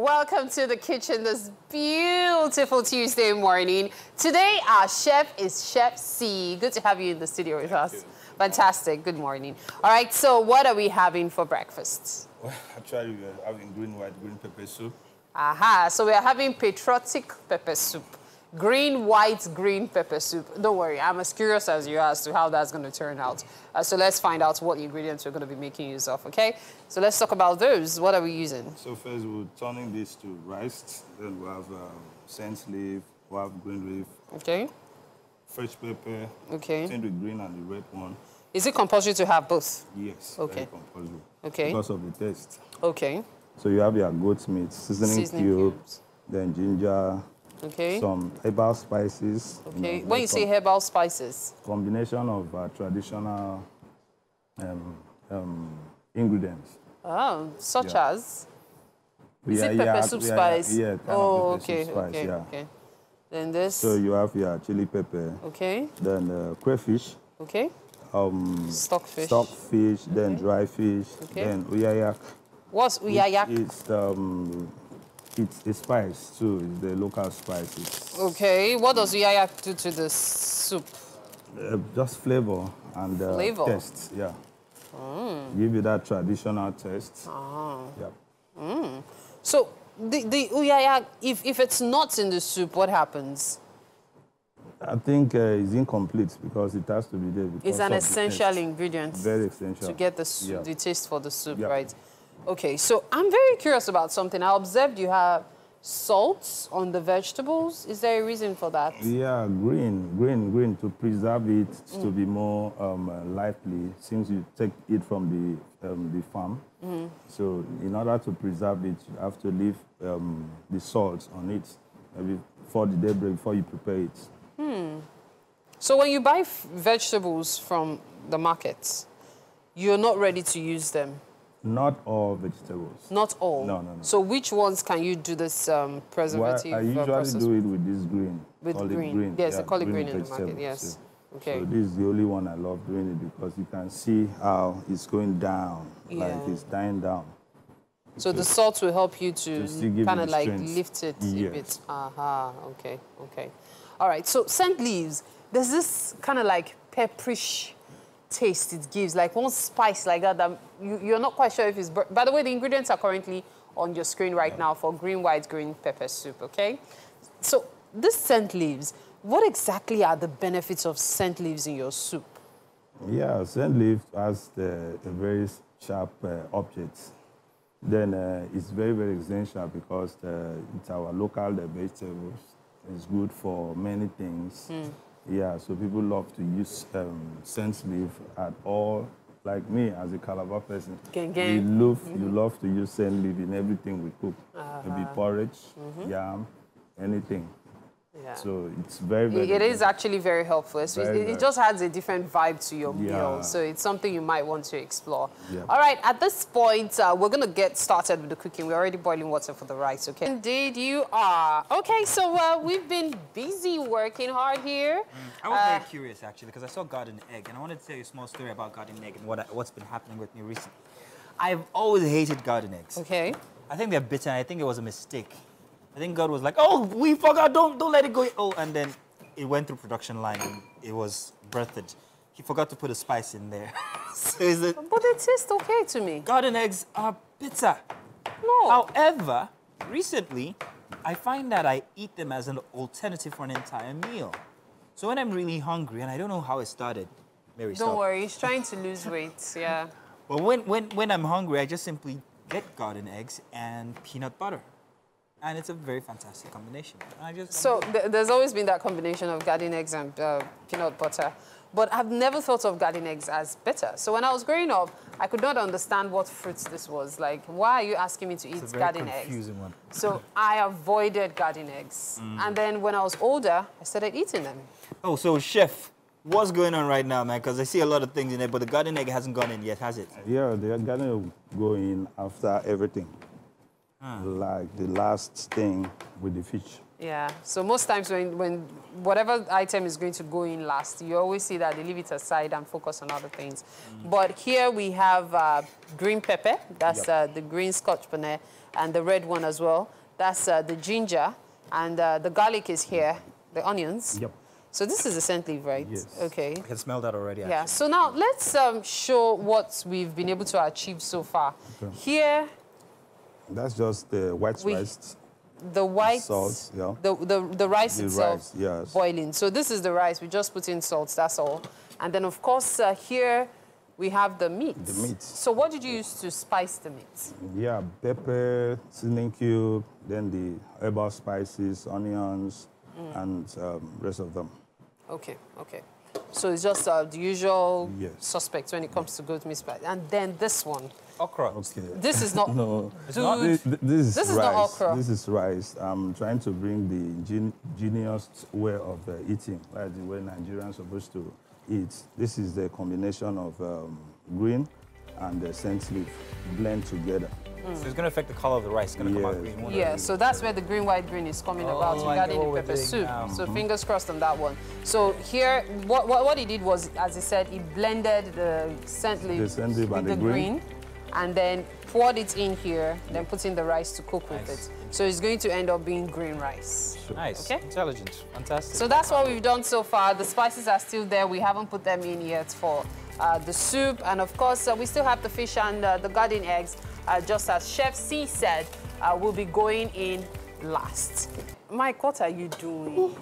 Welcome to the kitchen this beautiful Tuesday morning. Today, our chef is Chef C. Good to have you in the studio with us. Fantastic. Good morning. All right, so what are we having for breakfast? Well, actually, we're having green pepper soup. Aha, so we are having patriotic pepper soup. Green pepper soup. Don't worry, I'm as curious as you are as to how that's going to turn out. So let's find out what ingredients we're going to be making use of, okay? So let's talk about those. What are we using? So first, we're turning this to rice. Then we'll have scent leaf, we'll have green leaf. Okay. Fresh pepper. Okay. Same the green and the red one. Is it compulsory to have both? Yes. Okay. Very compulsory. Okay. Because of the taste. Okay. So you have your goat meat, seasoning cubes, then ginger. Okay. Some herbal spices. Okay. You know, when you say herbal spices? Combination of traditional ingredients. Oh, such as? Is it pepper soup spice? Yeah, kind of pepper soup spice, okay. Then this. So you have your chili pepper. Okay. Then crayfish. Okay. Stockfish. Stockfish, then dry fish, okay. then uyayak. What's uyayak? It's a spice too. It's the local spice. Okay. What does uyayak do to the soup? Just flavor and taste. Yeah. Give you that traditional taste. Yeah. So the uyayak, if it's not in the soup, what happens? I think it's incomplete because it has to be there. It's an essential ingredient. Very essential. To get the taste for the soup, right? Okay, so I'm very curious about something. I observed you have salt on the vegetables. Is there a reason for that? Yeah, green to preserve it to be more lively since you take it from the farm. So in order to preserve it, you have to leave the salt on it maybe for the daybreak before you prepare it. So when you buy vegetables from the market, you're not ready to use them? Not all vegetables. Not all? No. So which ones can you do this preservative I usually do it with this green. With green? Yes, they call it green in the market, yes. Okay. So this is the only one I love doing it because you can see how it's going down, like it's dying down. So the salt will help you to kind of like strength. lift it a bit. Aha, okay. All right, so scent leaves, there's this kind of like pepperish taste it gives, like one spice like that you're not quite sure if it's... By the way, the ingredients are currently on your screen right now for green pepper soup, okay? So this scent leaves, what exactly are the benefits of scent leaves in your soup? Yeah, scent leaf has a very sharp object. Then it's very, very essential because it's our local vegetables. It's good for many things. Yeah, so people love to use scent leaf at all. Like me, as a Calabar person, you love to use scent leaf in everything we cook. Maybe porridge, yam, anything. Yeah. So it's very, very... It is actually very helpful. It just adds a different vibe to your meal. So it's something you might want to explore. Yeah. All right, at this point, we're going to get started with the cooking. We're already boiling water for the rice, okay? Indeed, you are. Okay, so we've been busy working hard here. I was very curious, actually, because I saw garden egg, and I wanted to tell you a small story about garden egg and what's been happening with me recently. I've always hated garden eggs. Okay. I think they're bitter, and I think it was a mistake. I think God was like, oh, we forgot, don't let it go. Oh, and then it went through production line and it was birthed. He forgot to put a spice in there. But they taste okay to me. Garden eggs are bitter. No. However, recently, I find that I eat them as an alternative for an entire meal. So when I'm really hungry, and I don't know how it started, Mary, don't worry, he's trying to lose weight, yeah. But when I'm hungry, I just simply get garden eggs and peanut butter. And it's a very fantastic combination. So there's always been that combination of garden eggs and peanut butter. But I've never thought of garden eggs as bitter. So when I was growing up, I could not understand what fruits this was. Like, why are you asking me to eat garden eggs? It's a very confusing one. So I avoided garden eggs. And then when I was older, I started eating them. Oh, so chef, what's going on right now, man? Because I see a lot of things in there, but the garden egg hasn't gone in yet, has it? Yeah, they're gonna go in after everything. Like the last thing with the fish. Yeah, so most times when whatever item is going to go in last, you always see that they leave it aside and focus on other things. But here we have green pepper, that's the green scotch bonnet, and the red one as well. That's the ginger, and the garlic is here, the onions. Yep. So this is the scent leaf, right? Yes. Okay. I can smell that already, Yeah, actually. so now let's show what we've been able to achieve so far. Okay. Here, That's just the white rice. the white, Salt, yeah. the rice The itself rice, yes. boiling. So this is the rice. We just put in salt, that's all. And then, of course, here we have the meat. The meat. So what did you use to spice the meat? Yeah, pepper, seasoning cube, then the herbal spices, onions, and rest of them. Okay, okay. So it's just the usual Yes. suspects when it comes to goat meat spice. And then this one. Okra. Okay. This is not... No, Dude, this is rice. not okra. This is rice. I'm trying to bring the genius way of eating, like the way Nigerians are supposed to eat. This is the combination of green and the scent leaf blend together. So it's going to affect the color of the rice. It's going to come out Yes. green. won't Yeah, it? so that's where the green, white, green is coming about I regarding know the what pepper we're doing soup. now. So fingers crossed on that one. So here, what he did was, as he said, he blended the scent leaf with and the the green. and then poured it in here, then put in the rice to cook with Nice. it. So it's going to end up being green rice. Nice. Okay. Intelligent. Fantastic. So that's what we've done so far. The spices are still there. We haven't put them in yet for the soup. And of course, we still have the fish and the garden eggs, just as Chef C said, will be going in last. Mike, what are you doing?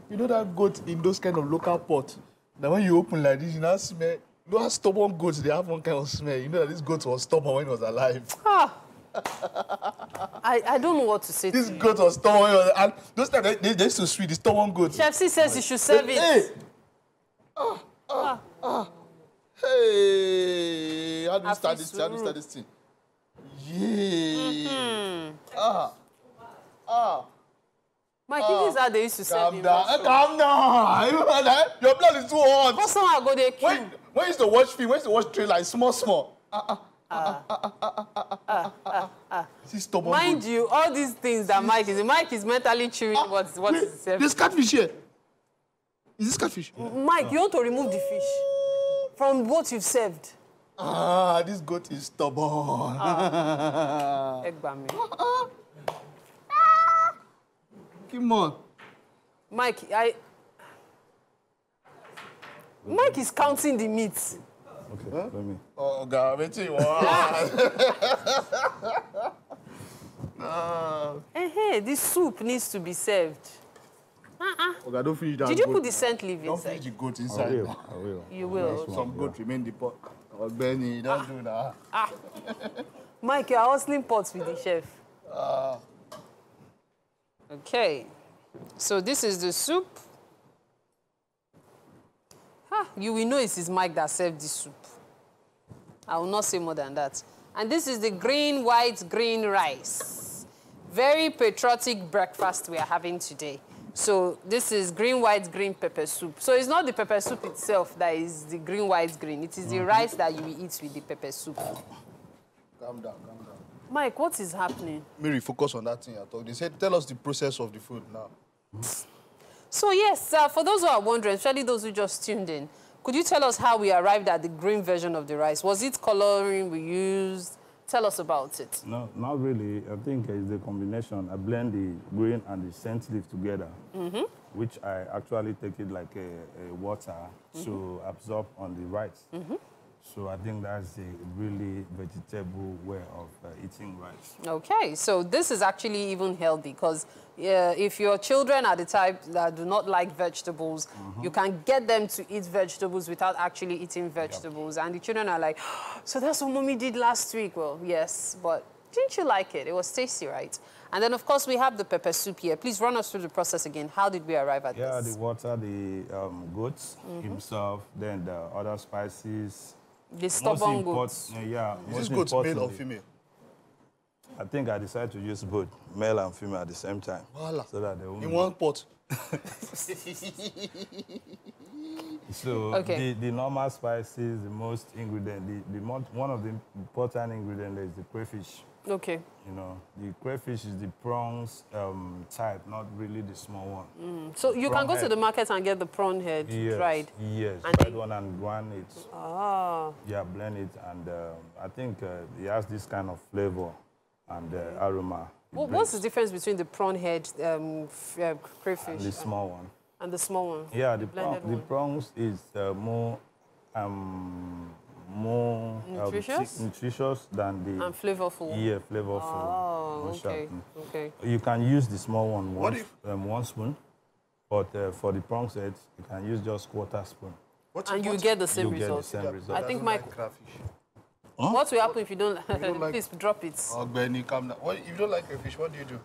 You know that goat in those kind of local pot, that when you open like this, you now smell. You know how stubborn goats, they have one kind of smell. You know that this goat was stubborn when it was alive. Ah. I don't know what to say This to you. goat was stubborn when it was, and those times they used to sweet, the stubborn goat. Chef C says you should serve it. Hey! Hey! How do you start this? How do you start this thing? Yeah! Mike, this is how they used to serve Calm it. down. Calm down. You know that? Your blood is too hot. What's someone go there When queue? you used to watch film, when you used to watch trailer, it's small. See, stubborn Mind goat. you, all these things that Mike is mentally chewing what is Wait, served. there's catfish here. Is this catfish? Mike, you want to remove the fish from what you've served. This goat is stubborn. Egbami. Come on. Mike, Mike is counting the meat. Okay, let me. Oh, God, wait till you want. Hey, this soup needs to be served. Okay, don't finish that. Did you goat put the now. scent leaf Don't inside? finish the goat I inside. will. I will. You will. Some goat remain the pot. Oh, Benny, don't do that. Mike, you're hustling pots with the chef. Okay. So this is the soup. You will know it is Mike that served this soup. I will not say more than that. And this is the green, white, green rice. Very patriotic breakfast we are having today. So this is green, white, green pepper soup. So it's not the pepper soup itself that is the green, white, green. It is the rice that you will eat with the pepper soup. Calm down. Mike, what is happening? Mary, focus on that thing I talked. They said, tell us the process of the food now. So yes, for those who are wondering, especially those who just tuned in, could you tell us how we arrived at the green version of the rice? Was it coloring we used? Tell us about it. No, not really. I think it's the combination. I blend the green and the scent leaf together, which I actually take it like a water to absorb on the rice. So I think that's a really vegetable way of eating rice. Okay, so this is actually even healthy because if your children are the type that do not like vegetables, you can get them to eat vegetables without actually eating vegetables. And the children are like, so that's what mommy did last week. well, yes, but didn't you like it? It was tasty, right? And then, of course, we have the pepper soup here. Please run us through the process again. How did we arrive at Yeah, this? the water, the goats himself, then the other spices. The stubborn goats. Yeah. Is this most goat male or importantly, female? I think I decided to use both male and female at the same time. Voila. So that they won't. In one pot. So Okay. the normal spices, the most ingredient, one of the important ingredients is the crayfish. Okay. You know, the crayfish is the prawns type, not really the small one. So you can Prawn go to head. the market and get the prawn head dried. Yes, And dried then- one and blend it. Ah. Yeah, blend it, and I think it has this kind of flavor and aroma. What's the difference between the prawn head crayfish And the small one. and the small one? Yeah, the blended one. prawns is more nutritious than the And flavorful. yeah, flavorful. Oh, more okay. sharp. Okay. You can use the small one What one spoon, but for the prawn set you can use just quarter spoon. And you get the same You get the result. same result. I think Mike. Crayfish. What will happen if you don't? like- Please drop it. Benny, calm down. What, if you don't like crayfish, what do you do?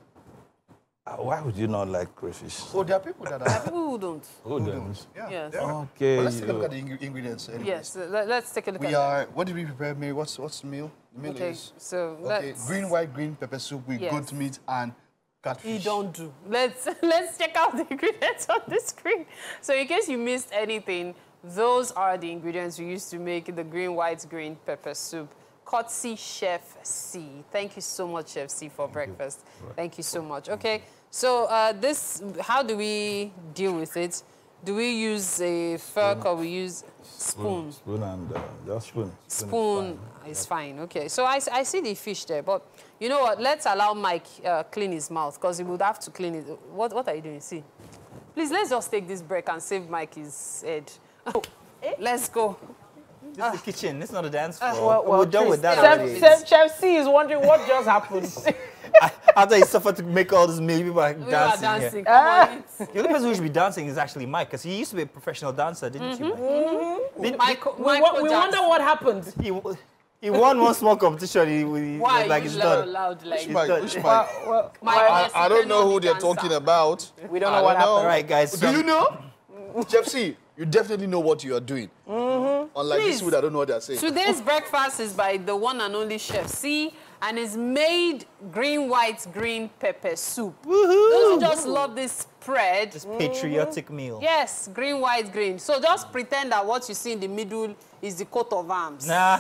Why would you not like crayfish? Oh, there are people that are. People who don't. Who don't? Yeah. Yes. there are. Okay. But let's take a look at the ingredients. Anyways. Yes. Let's take a look We at are. What did we prepare? Meal? What's the meal? The meal it. Okay. is So okay. let's. Green, white, green pepper soup with Yes. goat meat and catfish. You don't do. Let's check out the ingredients on the screen. So in case you missed anything, those are the ingredients we used to make the green, white, green pepper soup. Courtesy Chef C. Thank you so much, Chef C, for breakfast. Thank you so much. Okay, so how do we deal with it? Do we use a fork or we use spoon? Spoon and just spoon. Spoon is fine. Okay, so I see the fish there, but you know what? Let's allow Mike clean his mouth because he would have to clean it. What are you doing? See, please let's just take this break and save Mike his head. Let's go. This is the kitchen. This is not a dance floor. We're done with that Chef- already. Chef C is wondering what just happened. After he suffered to make all this meal, people are We are dancing. dancing. Here. Come on, eat. The only person who should be dancing is actually Mike, because he used to be a professional dancer, didn't you, Mike? Michael we Jackson. wonder what happened. He won one small competition. He Why was like, you it's loud, done. loud like Mike, done. which Mike? Mike, I don't know who they're talking about. We don't know what happened. All right, guys. Do you know? Chef C, you definitely know what you are doing. Unlike Please. this food, I don't know what they're saying. Today's breakfast is by the one and only Chef C, and is made green, white, green pepper soup. Don't you just love this spread? This patriotic meal. Yes, green, white, green. So just pretend that what you see in the middle is the coat of arms. Nah,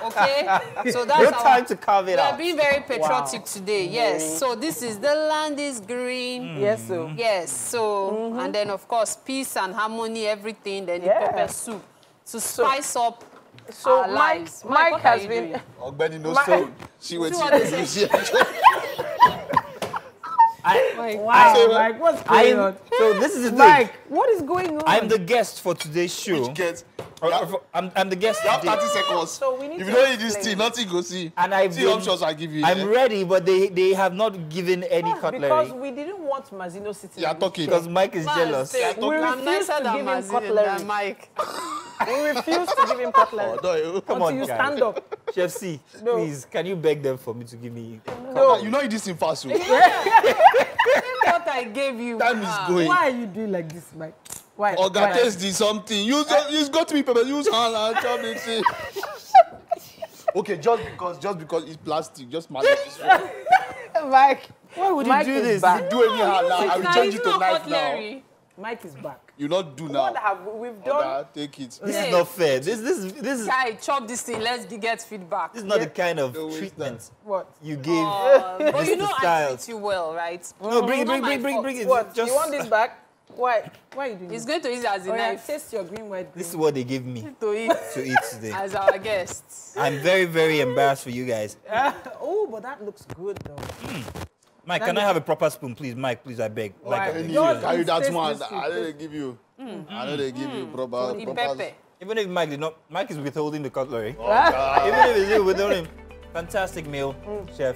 Okay? So that's no our- time to carve it We are out. being very patriotic today. Yes. So this is the land is green. Yes, so. Yes. So and then of course peace and harmony, everything. Then the Yeah. pepper soup to spice up So our Mike lives. Mike, what are has you been. doing? Benny knows Mike- so. See what See what they you see. Mike. Wow, Mike, what's going on? So this is the thing. Mike, what is going on? I'm the guest for today's show. Get. I'm the guest You have today. 30 seconds. So we need If to you don't eat this explain. thing, nothing go see. And I've See been- options I give you. I'm yeah? ready, but they have not given any cutlery. Because we didn't want Mazino sitting. You are in this talking. Because Mike is Man, jealous. say, We I'm refuse nicer to than give him Mazin cutlery. than Mike. We refuse to give him cutlery. Oh, no, Come Until on, you guys. stand up. Chef C, No. please, can you beg them for me to give me? no. You know eat this in fast food. What I gave you. Time is going. Why are you doing like this, Mike? Why? Oga Why? taste this something. Use got to be pepper. Use hand and chop it. See. Okay, just because it's plastic, just manage this one. Mike. Why would Mike you do is this? back. Do anyhow now. I will Nah, change it's it to not knife now. cutlery. Mike is back. You not do What now. have we've done? Oga, take it. This Yes. is not fair. This is Guy, chop this thing. Let's get feedback. not the kind of Don't waste treatment What? you give. But you know I Styles. treat you well, right? No, bring Not my it, bring fault. it. What? Just, You want this back? Why? Why are you doing He's this? going to use it as a Oh, yeah, knife taste your green, white, green. This is what they give me to eat to eat today. as our guests. I'm very, very embarrassed for you guys. Oh, but that looks good though. Mike, can I have a proper spoon, please? Mike, please, I beg. Why? Like, Any Yours carry is that taste one. this I know they give you. I know they give you proper. The proper. pepper. even if Mike did not, Mike is withholding the cutlery. Oh, God. Even if he's withholding, fantastic meal, chef.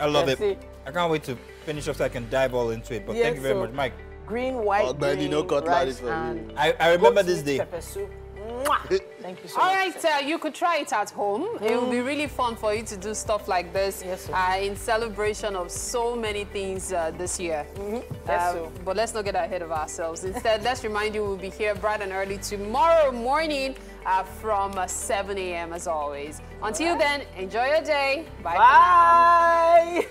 I love That's it. it. I can't wait to finish off so I can dive all into it. But thank Yes, you very so- much, Mike. Green, white, Oh, Benny, green, no cutlery rice for you. and I remember goat's this meat day. Pepper soup. Mwah. Thank you so All much. right, you could try it at home. It will be really fun for you to do stuff like this Yes, sir. in celebration of so many things this year. Yes, sir. But let's not get ahead of ourselves. Instead, let's remind you we'll be here bright and early tomorrow morning from 7 a.m. as always. Until then, enjoy your day. Bye. For now. Bye.